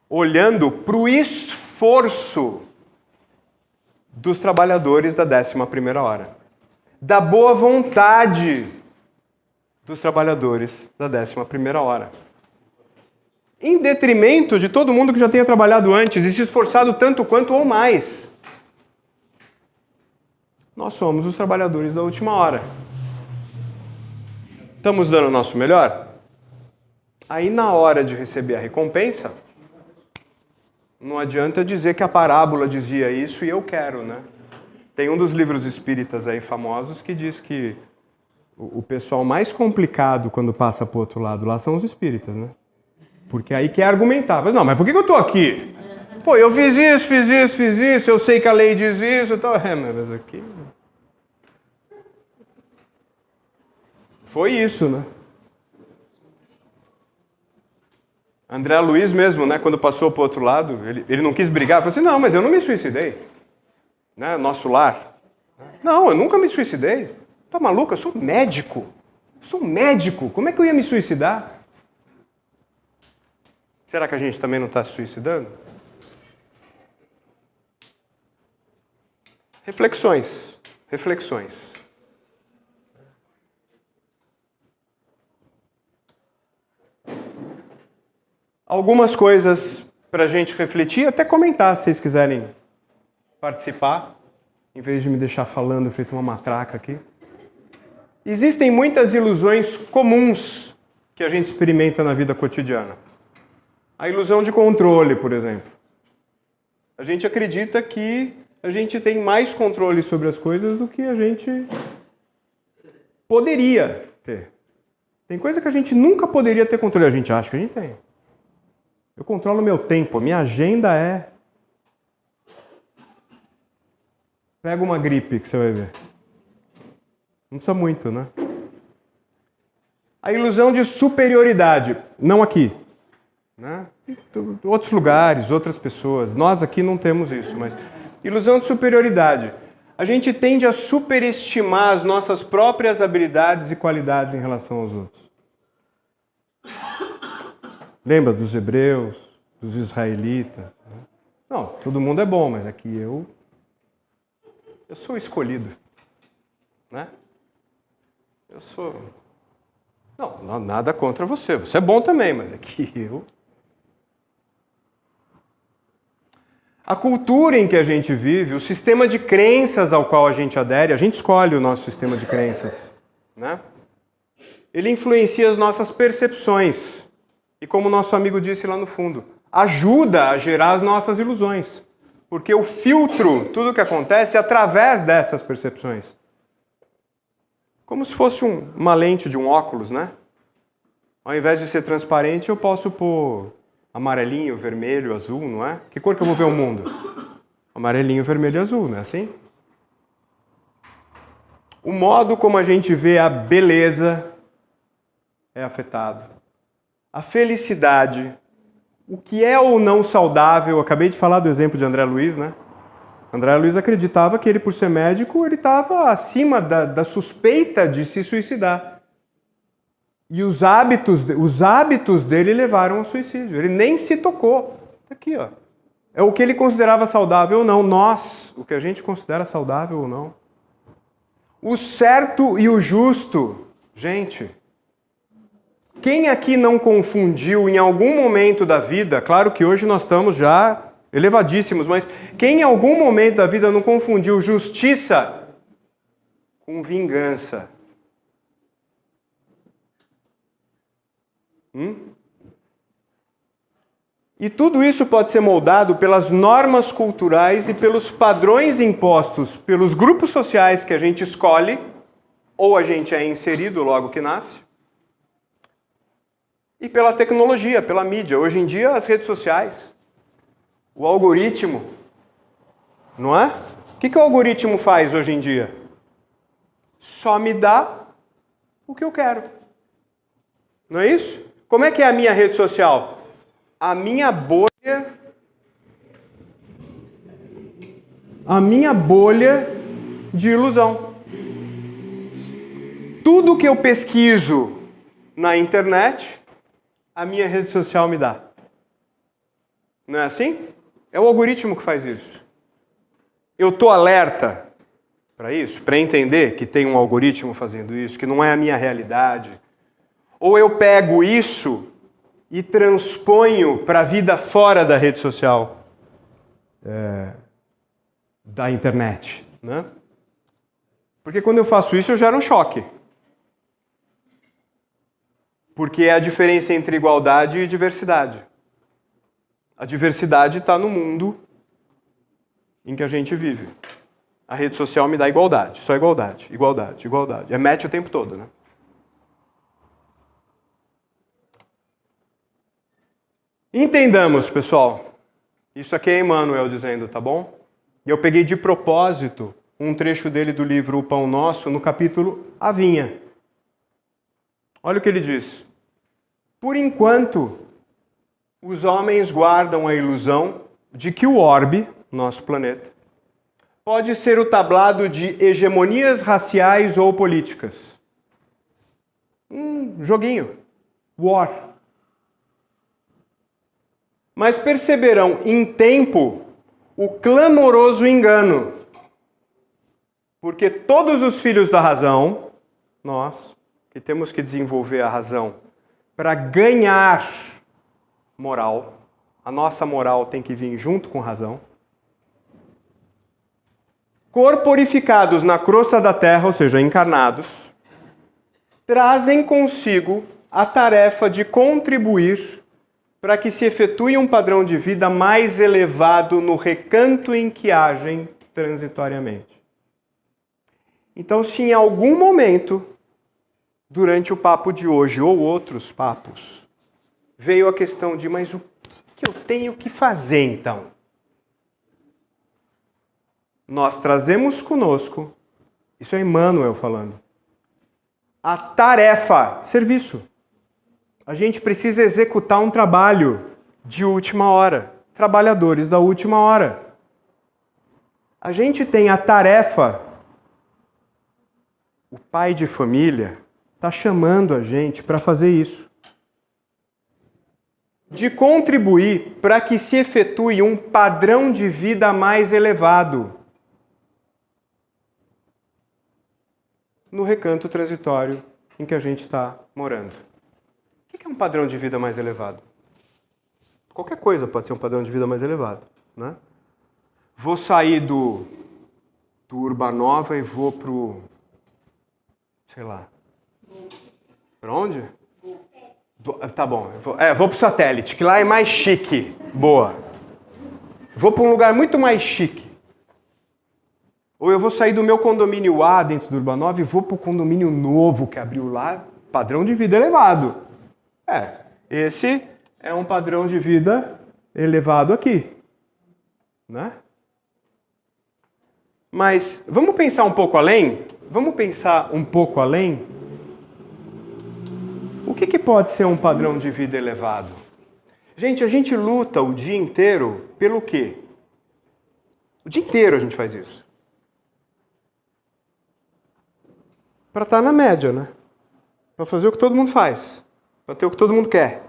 olhando para o esforço dos trabalhadores da 11ª hora, da boa vontade dos trabalhadores da 11ª hora, em detrimento de todo mundo que já tenha trabalhado antes e se esforçado tanto quanto ou mais. Nós somos os trabalhadores da última hora. Estamos dando o nosso melhor? Aí na hora de receber a recompensa, não adianta dizer que a parábola dizia isso e eu quero, né? Tem um dos livros espíritas aí famosos que diz que o pessoal mais complicado quando passa para o outro lado lá são os espíritas, né? Porque aí quer argumentar. Não, mas por que eu estou aqui? Pô, eu fiz isso, eu sei que a lei diz isso, então... mas aqui... Foi isso, né? André Luiz mesmo, né, quando passou para o outro lado, ele não quis brigar, falou assim, não, mas eu não me suicidei. Né, nosso lar. Não, eu nunca me suicidei. Tá maluco? Eu sou médico. Como é que eu ia me suicidar? Será que a gente também não está se suicidando? Reflexões. Algumas coisas para a gente refletir, até comentar se vocês quiserem participar, em vez de me deixar falando feito uma matraca aqui. Existem muitas ilusões comuns que a gente experimenta na vida cotidiana. A ilusão de controle, por exemplo. A gente acredita que a gente tem mais controle sobre as coisas do que a gente poderia ter. Tem coisa que a gente nunca poderia ter controle, a gente acha que a gente tem. Eu controlo meu tempo, a minha agenda é... Pega uma gripe que você vai ver. Não precisa muito, né? A ilusão de superioridade, não aqui. Né? Outros lugares, outras pessoas. Nós aqui não temos isso, mas... Ilusão de superioridade. A gente tende a superestimar as nossas próprias habilidades e qualidades em relação aos outros. Lembra dos hebreus, dos israelitas? Não, todo mundo é bom, mas aqui eu sou o escolhido. Né? Eu sou... Não, nada contra você. Você é bom também, mas aqui eu... A cultura em que a gente vive, o sistema de crenças ao qual a gente adere, a gente escolhe o nosso sistema de crenças. Né? Ele influencia as nossas percepções. E como o nosso amigo disse lá no fundo, ajuda a gerar as nossas ilusões. Porque eu filtro tudo o que acontece através dessas percepções. Como se fosse uma lente de um óculos, né? Ao invés de ser transparente, eu posso pôr amarelinho, vermelho, azul, não é? Que cor que eu vou ver o mundo? Amarelinho, vermelho e azul, não é assim? O modo como a gente vê a beleza é afetado. A felicidade, o que é ou não saudável, eu acabei de falar do exemplo de André Luiz, né? André Luiz acreditava que ele, por ser médico, ele estava acima da suspeita de se suicidar. E os hábitos dele levaram ao suicídio. Ele nem se tocou. Aqui, ó. É o que ele considerava saudável ou não. Nós, o que a gente considera saudável ou não. O certo e o justo. Gente, quem aqui não confundiu em algum momento da vida, claro que hoje nós estamos já elevadíssimos, mas quem em algum momento da vida não confundiu justiça com vingança? E tudo isso pode ser moldado pelas normas culturais e pelos padrões impostos pelos grupos sociais que a gente escolhe, ou a gente é inserido logo que nasce, e pela tecnologia, pela mídia. Hoje em dia, as redes sociais, o algoritmo, não é? O que o algoritmo faz hoje em dia? Só me dá o que eu quero. Não é isso? Como é que é a minha rede social? A minha bolha a minha bolha de ilusão. Tudo que eu pesquiso na internet, a minha rede social me dá. Não é assim? É o algoritmo que faz isso. Eu estou alerta para isso, para entender que tem um algoritmo fazendo isso, que não é a minha realidade. Ou eu pego isso e transponho para a vida fora da rede social, da internet, né? Porque quando eu faço isso, eu gero um choque. Porque é a diferença entre igualdade e diversidade. A diversidade está no mundo em que a gente vive. A rede social me dá igualdade, só igualdade, igualdade, igualdade. É match o tempo todo, né? Entendamos, pessoal. Isso aqui é Emmanuel dizendo, tá bom? E eu peguei de propósito um trecho dele do livro O Pão Nosso, no capítulo A Vinha. Olha o que ele diz. Por enquanto, os homens guardam a ilusão de que o orbe, nosso planeta, pode ser o tablado de hegemonias raciais ou políticas. Joguinho. War. Mas perceberão em tempo o clamoroso engano. Porque todos os filhos da razão, nós, que temos que desenvolver a razão para ganhar moral, a nossa moral tem que vir junto com razão, corporificados na crosta da terra, ou seja, encarnados, trazem consigo a tarefa de contribuir para que se efetue um padrão de vida mais elevado no recanto em que agem transitoriamente. Então, se em algum momento, durante o papo de hoje ou outros papos, veio a questão de, mas o que eu tenho que fazer então? Nós trazemos conosco, isso é Emmanuel falando, a tarefa, serviço. A gente precisa executar um trabalho de última hora, trabalhadores da última hora. A gente tem a tarefa, o pai de família está chamando a gente para fazer isso. De contribuir para que se efetue um padrão de vida mais elevado no recanto transitório em que a gente está morando. O que é um padrão de vida mais elevado? Qualquer coisa pode ser um padrão de vida mais elevado, né? Vou sair do Urbanova e vou pro, sei lá, para onde? Tá bom, vou pro Satélite, que lá é mais chique. Boa. Vou para um lugar muito mais chique. Ou eu vou sair do meu condomínio A dentro do Urbanova e vou pro condomínio novo que abriu lá, padrão de vida elevado. Esse é um padrão de vida elevado aqui, né? Mas vamos pensar um pouco além? Vamos pensar um pouco além? O que pode ser um padrão de vida elevado? Gente, a gente luta o dia inteiro pelo quê? O dia inteiro a gente faz isso. Para estar na média, né? Para fazer o que todo mundo faz. Para ter o que todo mundo quer.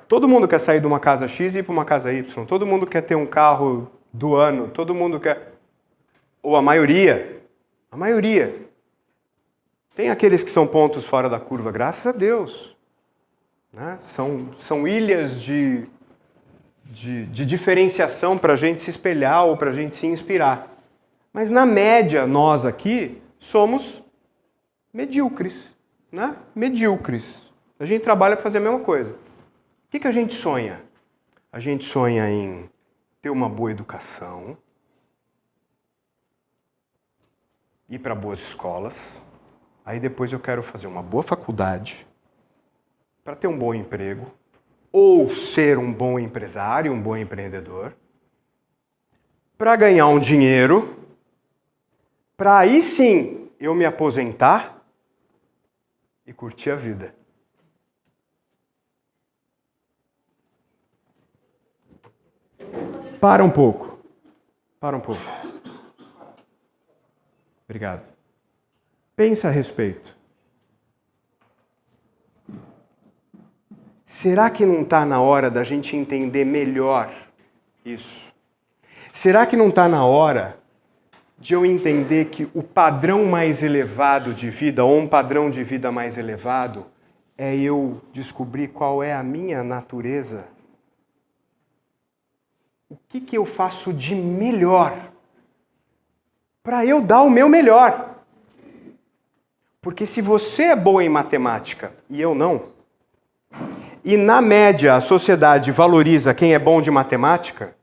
Todo mundo quer sair de uma casa X e ir para uma casa Y. Todo mundo quer ter um carro do ano. Todo mundo quer... Ou a maioria. A maioria. Tem aqueles que são pontos fora da curva, graças a Deus. Né? São ilhas de diferenciação para a gente se espelhar ou para a gente se inspirar. Mas na média, nós aqui somos medíocres. Né? Medíocres. A gente trabalha para fazer a mesma coisa. O que a gente sonha? A gente sonha em ter uma boa educação, ir para boas escolas, aí depois eu quero fazer uma boa faculdade para ter um bom emprego, ou ser um bom empresário, um bom empreendedor, para ganhar um dinheiro, para aí sim eu me aposentar e curtir a vida. Para um pouco. Para um pouco. Obrigado. Pensa a respeito. Será que não está na hora da gente entender melhor isso? Será que não está na hora de eu entender que o padrão mais elevado de vida, ou um padrão de vida mais elevado, é eu descobrir qual é a minha natureza? O que eu faço de melhor para eu dar o meu melhor? Porque se você é boa em matemática e eu não, e na média a sociedade valoriza quem é bom de matemática,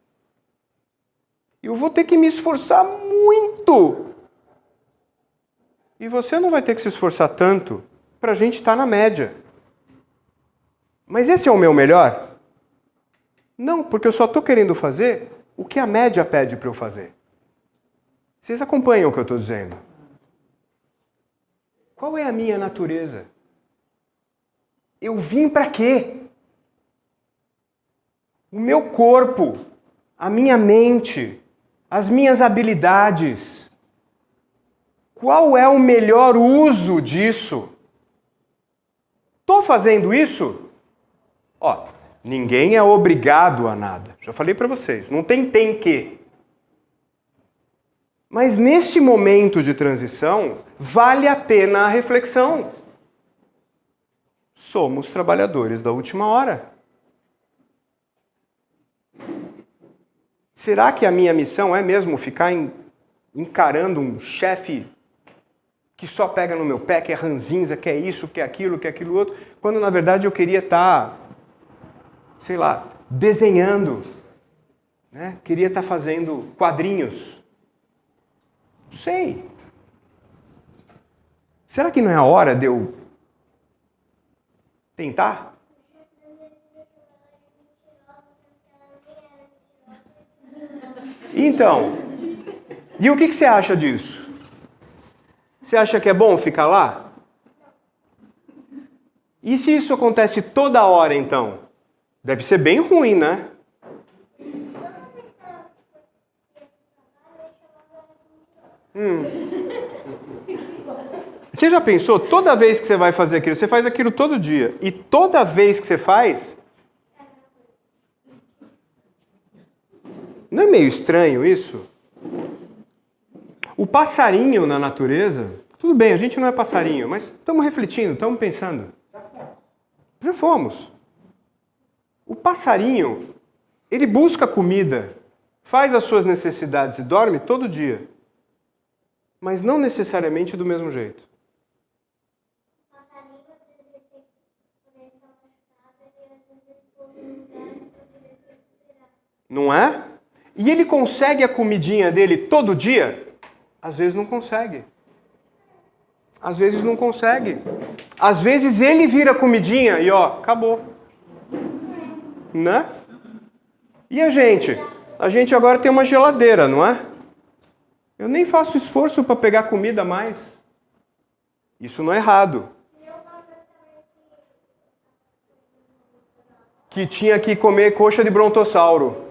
eu vou ter que me esforçar muito. E você não vai ter que se esforçar tanto para a gente estar na média. Mas esse é o meu melhor? Não, porque eu só estou querendo fazer o que a média pede para eu fazer. Vocês acompanham o que eu estou dizendo? Qual é a minha natureza? Eu vim para quê? O meu corpo, a minha mente, as minhas habilidades. Qual é o melhor uso disso? Estou fazendo isso? Ó, ninguém é obrigado a nada. Já falei para vocês, não tem que. Mas neste momento de transição, vale a pena a reflexão. Somos trabalhadores da última hora. Será que a minha missão é mesmo ficar encarando um chefe que só pega no meu pé, que é ranzinza, que é isso, que é aquilo outro, quando na verdade eu queria estar, sei lá, desenhando, né? Queria estar fazendo quadrinhos. Não sei. Será que não é a hora de eu tentar? Então, e o que você acha disso? Você acha que é bom ficar lá? E se isso acontece toda hora, então? Deve ser bem ruim, né? Você já pensou, toda vez que você vai fazer aquilo, você faz aquilo todo dia, e toda vez que você faz... Não é meio estranho isso? O passarinho na natureza... Tudo bem, a gente não é passarinho, mas estamos refletindo, estamos pensando. Já fomos. O passarinho, ele busca comida, faz as suas necessidades e dorme todo dia. Mas não necessariamente do mesmo jeito. Não é? E ele consegue a comidinha dele todo dia? Às vezes não consegue. Às vezes não consegue. Às vezes ele vira comidinha e ó, acabou. Né? E a gente? A gente agora tem uma geladeira, não é? Eu nem faço esforço para pegar comida mais. Isso não é errado. Que tinha que comer coxa de brontossauro.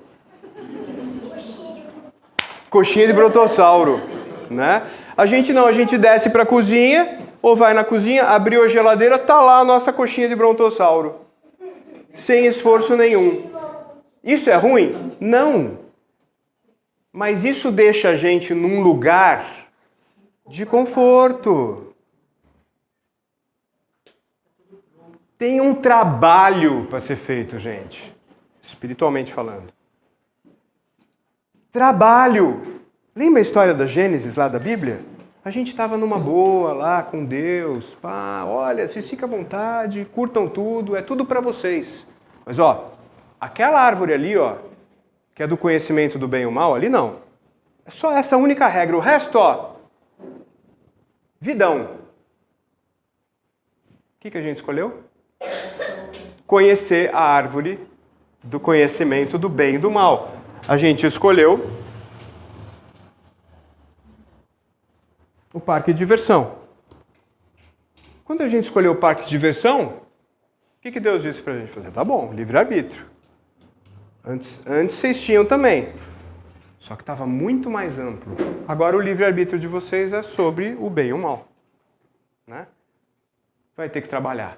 Coxinha de brontossauro, né? A gente não, a gente desce para a cozinha, ou vai na cozinha, abriu a geladeira, tá lá a nossa coxinha de brontossauro. Sem esforço nenhum. Isso é ruim? Não. Mas isso deixa a gente num lugar de conforto. Tem um trabalho para ser feito, gente. Espiritualmente falando. Trabalho. Lembra a história da Gênesis lá da Bíblia? A gente estava numa boa lá com Deus. Pá, olha, vocês ficam à vontade, curtam tudo, é tudo para vocês. Mas ó, aquela árvore ali, ó, que é do conhecimento do bem e o mal, ali não. É só essa única regra. O resto, ó, vidão. O que a gente escolheu? Conhecer a árvore do conhecimento do bem e do mal. A gente escolheu o parque de diversão. Quando a gente escolheu o parque de diversão, o que Deus disse pra gente fazer? Tá bom, livre-arbítrio. Antes vocês tinham também. Só que estava muito mais amplo. Agora o livre-arbítrio de vocês é sobre o bem e o mal. Né? Vai ter que trabalhar.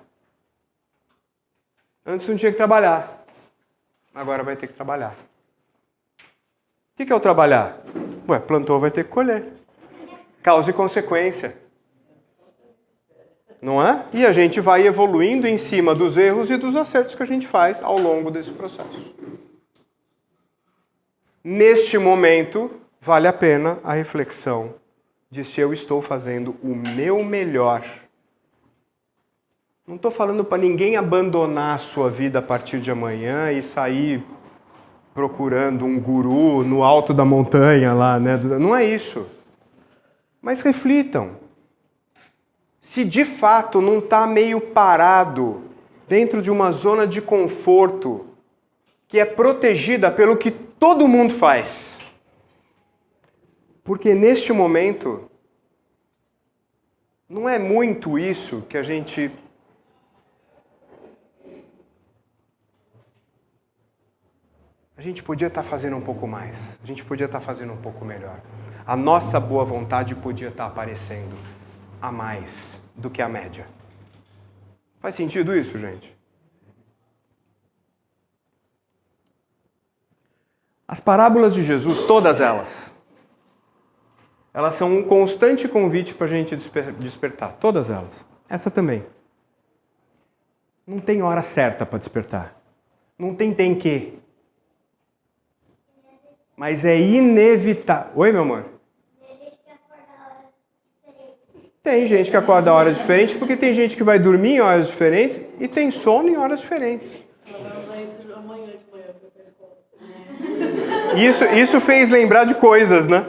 Antes não tinha que trabalhar. Agora vai ter que trabalhar. O que é o trabalhar? Ué, plantou, vai ter que colher. Causa e consequência. Não é? E a gente vai evoluindo em cima dos erros e dos acertos que a gente faz ao longo desse processo. Neste momento, vale a pena a reflexão de se eu estou fazendo o meu melhor. Não estou falando para ninguém abandonar a sua vida a partir de amanhã e sair procurando um guru no alto da montanha lá, né? Não é isso. Mas reflitam. Se de fato não está meio parado dentro de uma zona de conforto que é protegida pelo que todo mundo faz. Porque neste momento não é muito isso que a gente podia estar fazendo um pouco mais. A gente podia estar fazendo um pouco melhor. A nossa boa vontade podia estar aparecendo a mais do que a média. Faz sentido isso, gente? As parábolas de Jesus, todas elas são um constante convite para a gente despertar. Todas elas. Essa também. Não tem hora certa para despertar. Não tem que. Mas é inevitável. Oi, meu amor? Tem gente que acorda a horas diferentes porque tem gente que vai dormir em horas diferentes e tem sono em horas diferentes. Ela vai usar isso amanhã de manhã para ir para a escola. Isso fez lembrar de coisas, né?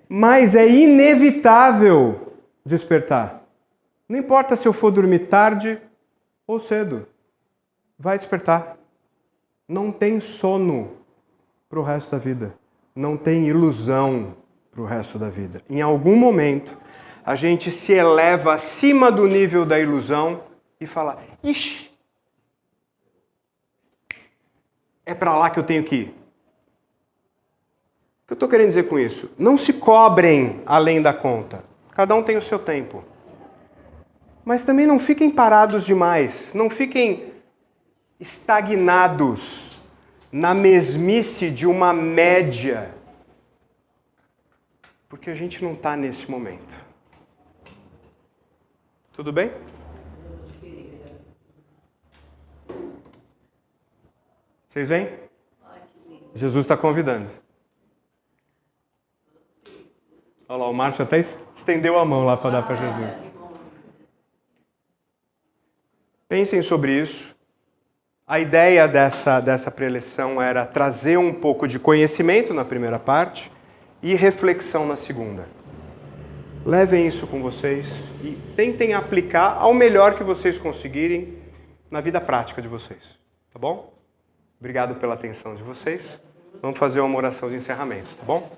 Mas é inevitável despertar. Não importa se eu for dormir tarde ou cedo. Vai despertar. Não tem sono para o resto da vida. Não tem ilusão para o resto da vida. Em algum momento, a gente se eleva acima do nível da ilusão e fala, ixi, é para lá que eu tenho que ir. O que eu estou querendo dizer com isso? Não se cobrem além da conta. Cada um tem o seu tempo. Mas também não fiquem parados demais. Não fiquem estagnados na mesmice de uma média. Porque a gente não está nesse momento. Tudo bem? Vocês vêm? Jesus está convidando. Olha lá, o Márcio até estendeu a mão lá para dar para Jesus. Pensem sobre isso. A ideia dessa preleção era trazer um pouco de conhecimento na primeira parte e reflexão na segunda. Levem isso com vocês e tentem aplicar ao melhor que vocês conseguirem na vida prática de vocês. Tá bom? Obrigado pela atenção de vocês. Vamos fazer uma oração de encerramento, tá bom?